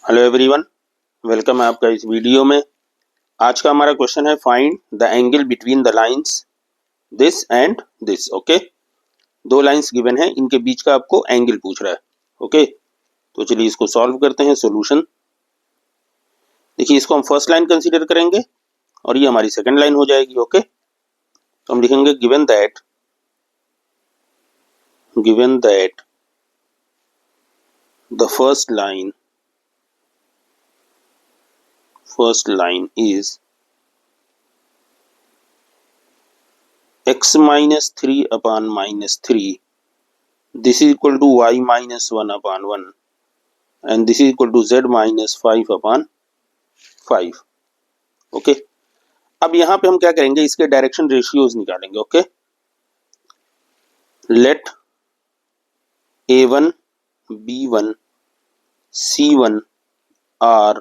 Hello everyone, welcome है आपका इस वीडियो में। आज का हमारा क्वेश्चन है find the angle between the lines this and this. Okay, दो लाइंस गिवन है, इनके बीच का आपको एंगल पूछ रहा है। ओके, तो चलिए इसको सॉल्व करते हैं। सॉल्यूशन देखिए, इसको हम फर्स्ट लाइन कंसीडर करेंगे और ये हमारी सेकंड लाइन हो जाएगी। ओके, तो हम लिखेंगे given that the first line is x minus 3 upon minus 3, this is equal to y minus 1 upon 1 and this is equal to z minus 5 upon 5। Okay, अब यहाँ पे हम क्या करेंगे, इसके डायरेक्शन रेशियोज निकालेंगे। Okay, let a1 b1 c1 are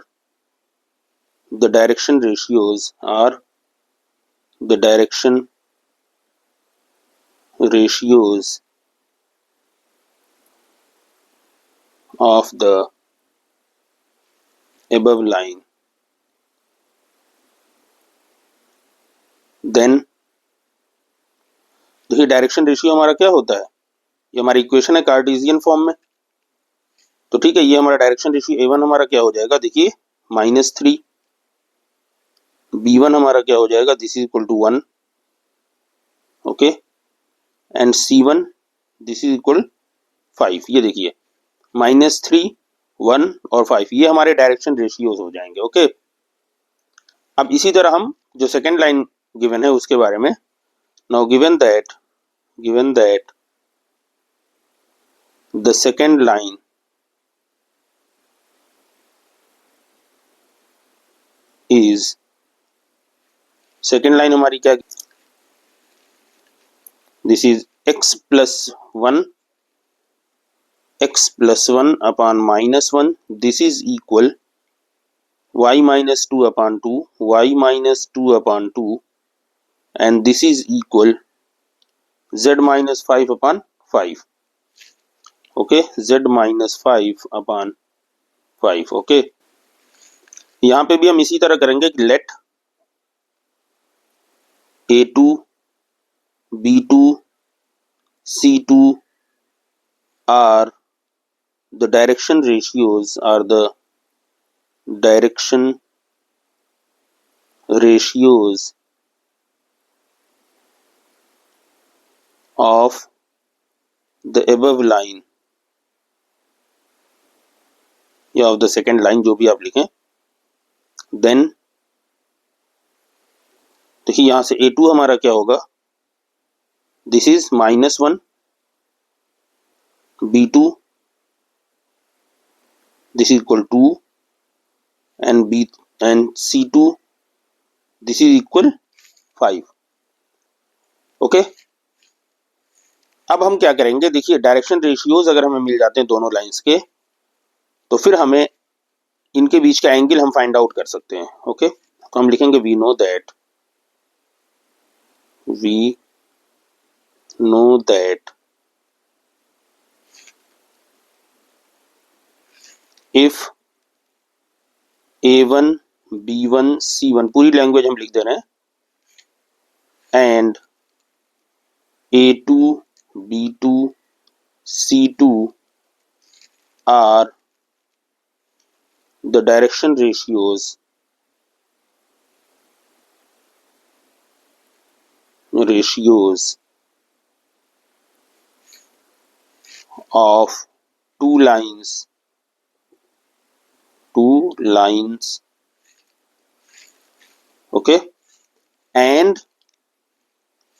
the direction ratios of the above line, then देखिए direction ratio हमारा क्या होता है, ये हमारी इक्वेशन है कार्टेशियन फॉर्म में। तो ठीक है, ये हमारा डायरेक्शन रेशियो a1 हमारा क्या हो जाएगा, देखिए -3, b1 हमारा क्या हो जाएगा, this is equal to 1। Okay, and c1 this is equal 5। ये देखिए -3, 1 और 5, ये हमारे डायरेक्शन रेशियोज हो जाएंगे। ओके, अब इसी तरह हम जो सेकेंड लाइन गिवन है उसके बारे में, now given that the second line is, second line हमारी क्या, this is x plus 1 upon -1, this is equal y minus 2 upon 2, y minus 2 upon 2 and this is equal z minus 5 upon 5। Okay, z minus 5 upon 5। Okay, यहाँ पे भी हम इसी तरह करेंगे कि late a2 b2 c2 are the direction ratios of the above line या of the second line, जो भी आप लिखें। देन देखिए यहां से a2 हमारा क्या होगा, this is -1, b2 this is equal 2 and c2 this is equal 5। Okay, अब हम क्या करेंगे, देखिए डायरेक्शन रेशियोज अगर हमें मिल जाते हैं दोनों लाइंस के, तो फिर हमें इनके बीच का एंगल हम फाइंड आउट कर सकते हैं। ओके, तो हम लिखेंगे we know that if a1 b1 c1, पूरी लैंग्वेज हम लिख दे रहे हैं, and a2 b2 c2 are the direction ratios of two lines okay, and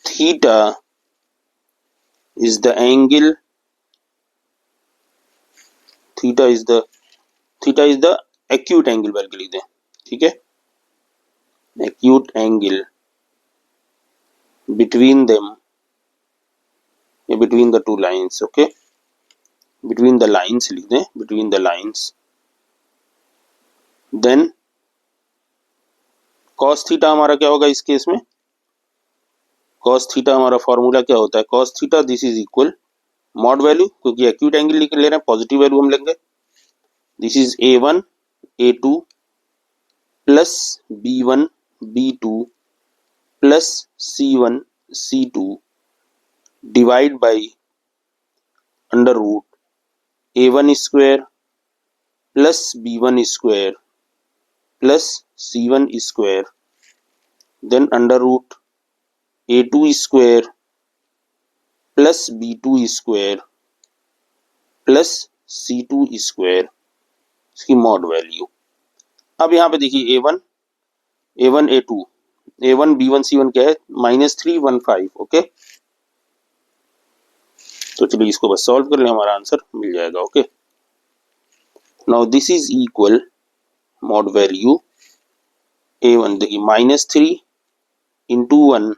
theta is the angle, theta is the acute angle बल्कि लिख दें। ठीक है, acute angle between them या between the two lines। okay, between the lines लिख दें, between the lines। then cos theta हमारा क्या होगा इस केस में, cos थीटा हमारा फॉर्मूला क्या होता है, cos theta this is equal mod value, क्योंकि एक्यूट एंगल ले रहे हैं, पॉजिटिव वैल्यू हम लेंगे, this is a1 A2 plus B1 B2 plus C1 C2 divide by under root A1 square plus B1 square plus C1 square then under root A2 square plus B2 square plus C2 square, इसकी mod value. अब यहाँ पे देखिए A1 A2 A1 B1 C1 क्या है, -315। Okay, तो चलिए इसको बस सॉल्व कर ले, हमारा आंसर मिल जाएगा। Okay, now this is equal mod value A1 देखिए -3 into 1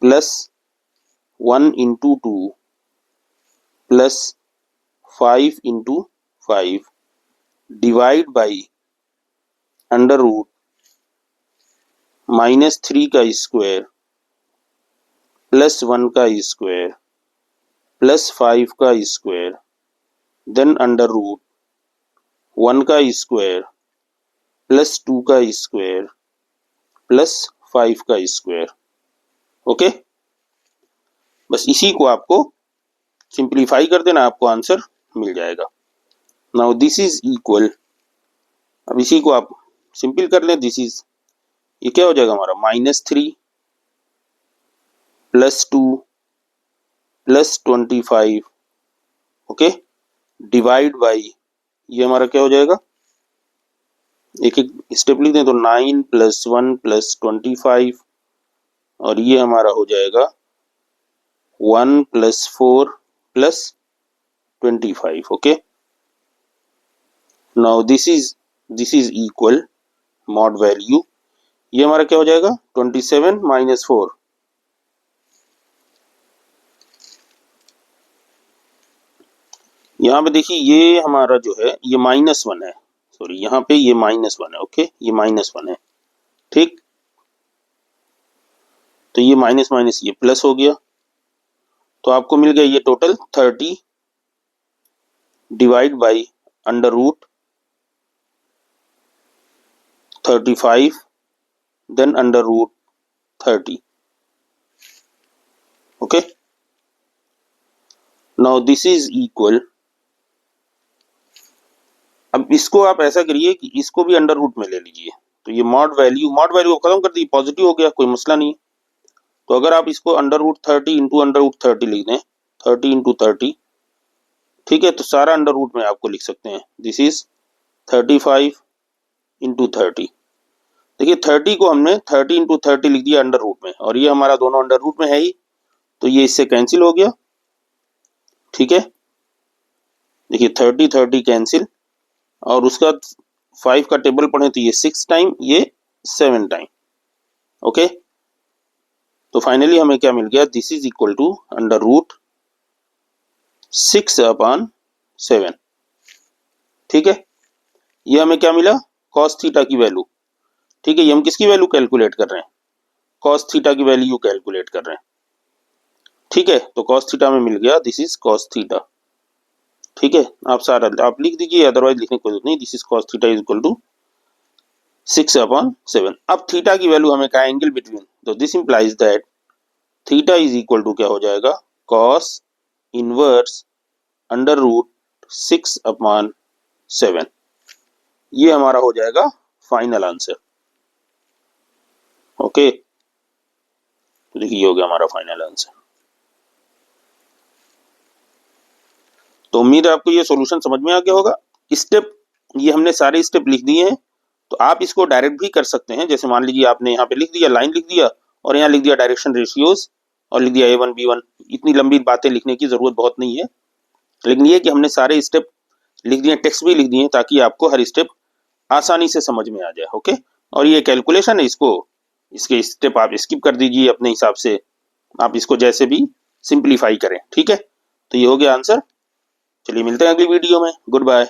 plus 1 into 2 plus 5 into 5 divide by under root -3 का स्क्वायर प्लस 1 का स्क्वायर प्लस 5 का स्क्वायर देन अंडर रूट 1 का स्क्वायर प्लस 2 का स्क्वायर प्लस 5 का स्क्वायर। ओके, बस इसी को आपको सिंप्लीफाई कर देना, आपको आंसर मिल जाएगा। नाउ दिस इज इक्वल, अब इसी को आप सिंपल कर लें, दिस इज, ये क्या हो जाएगा हमारा -3 plus 2 plus 25। Okay, divide by, ये हमारा क्या हो जाएगा, एक एक स्टेप लिख दें तो 9 प्लस 1 प्लस 25 और ये हमारा हो जाएगा 1 plus 4 plus 25। Okay, now this is equal mod value, ये हमारा क्या हो जाएगा 27 माइनस 4, यहाँ पे देखिए ये हमारा जो है ये -1 है, सॉरी यहाँ पे ये -1 है। ओके, ये -1 है, ठीक, तो ये माइनस माइनस ये प्लस हो गया, तो आपको मिल गया ये total 30 divide by under root 35 then under root 30। Okay, now this is equal, अब इसको आप ऐसा करिए कि इसको भी अंडर रूट में ले लीजिए, तो ये मॉड वैल्यू खत्म कर दी, पॉजिटिव हो गया, कोई मसला नहीं। तो अगर आप इसको under root 30 into under root 30 लिख दें, 30 इंटू 30, ठीक है, तो सारा अंडर रूट में आपको लिख सकते हैं, दिस इज 35 इंटू 30। देखिए 30 को हमने 30 इंटू 30 लिख दिया अंडर रूट में, और ये हमारा दोनों अंडर रूट में है ही, तो ये इससे कैंसिल हो गया। ठीक है, देखिए 30 30 कैंसिल, और उसका 5 का टेबल पढ़े तो ये 6 टाइम, ये 7 टाइम। ओके, तो फाइनली हमें क्या मिल गया, this is equal to under root 6/7। ठीक है, ये हमें क्या मिला, कॉस थीटा की वैल्यू। ठीक है, ये हम किसकी वैल्यू कैलकुलेट कर रहे हैं, कॉस थीटा की वैल्यू कैलकुलेट कर रहे हैं। ठीक है, तो कॉस थीटा में मिल गया, दिस इज कॉस थीटा। ठीक है, आप सारा आप लिख दीजिए, अदरवाइज लिखने की जरूरत नहीं, this is cos theta is equal to 6/7। अब थीटा की वैल्यू हमें कहा एंगल बिटवीन, तो this implies that theta is equal to क्या हो जाएगा, कॉस इनवर्स अंडर रूट 6/7। ये हमारा हो जाएगा फाइनल आंसर। ओके, तो देखिए ये हो गया हमारा फाइनल आंसर। तो उम्मीद है आपको ये सॉल्यूशन समझ में आ गया होगा। स्टेप, ये हमने सारे स्टेप लिख दिए हैं, तो आप इसको डायरेक्ट भी कर सकते हैं। जैसे मान लीजिए आपने यहाँ पे लिख दिया, लाइन लिख दिया, और यहाँ लिख दिया डायरेक्शन रेशियोज, और लिख दिया A1 B1। इतनी लंबी बातें लिखने की जरूरत बहुत नहीं है, लेकिन ये कि हमने सारे स्टेप लिख दिए, टेक्स्ट भी लिख दिए, ताकि आपको हर स्टेप आसानी से समझ में आ जाए। ओके, और ये कैलकुलेशन है, इसके स्टेप आप स्किप कर दीजिए अपने हिसाब से, आप इसको जैसे भी सिंप्लीफाई करें। ठीक है, तो ये हो गया आंसर। चलिए मिलते हैं अगली वीडियो में, गुड बाय।